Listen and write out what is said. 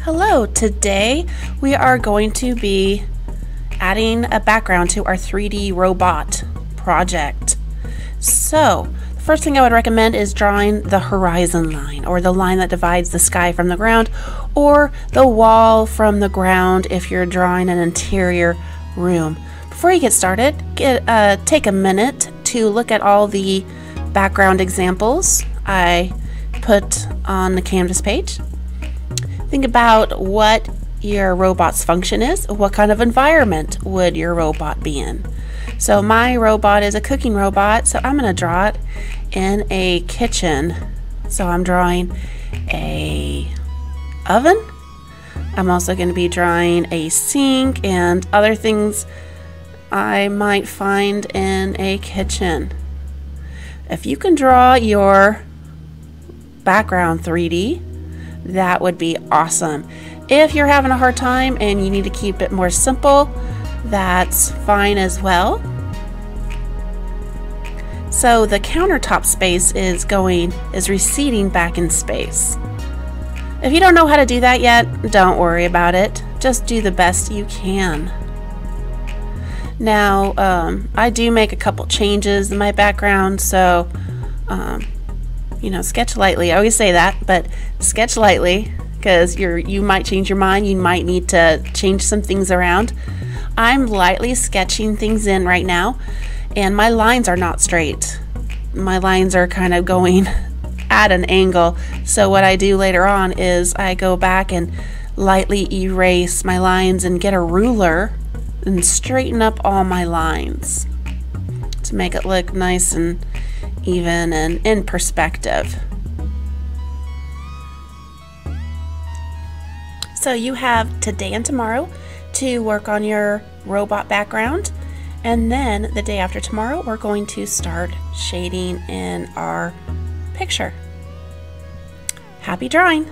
Hello, today we are going to be adding a background to our 3D robot project. So, the first thing I would recommend is drawing the horizon line, or the line that divides the sky from the ground, or the wall from the ground if you're drawing an interior room. Before you get started, take a minute to look at all the background examples I put on the Canvas page. Think about what your robot's function is. What kind of environment would your robot be in? So my robot is a cooking robot, so I'm going to draw it in a kitchen. So I'm drawing a oven. I'm also going to be drawing a sink and other things I might find in a kitchen. If you can draw your background 3D, that would be awesome. If you're having a hard time and you need to keep it more simple, that's fine as well. So the countertop space is receding back in space. If you don't know how to do that yet, don't worry about it. Just do the best you can. Now, I do make a couple changes in my background, so sketch lightly. I always say that, but sketch lightly, because you might change your mind. You might need to change some things around. I'm lightly sketching things in right now, and my lines are not straight. My lines are kind of going at an angle. So what I do later on is I go back and lightly erase my lines and get a ruler and straighten up all my lines to make it look nice and even and in perspective. So you have today and tomorrow to work on your robot background, and then the day after tomorrow we're going to start shading in our picture. Happy drawing!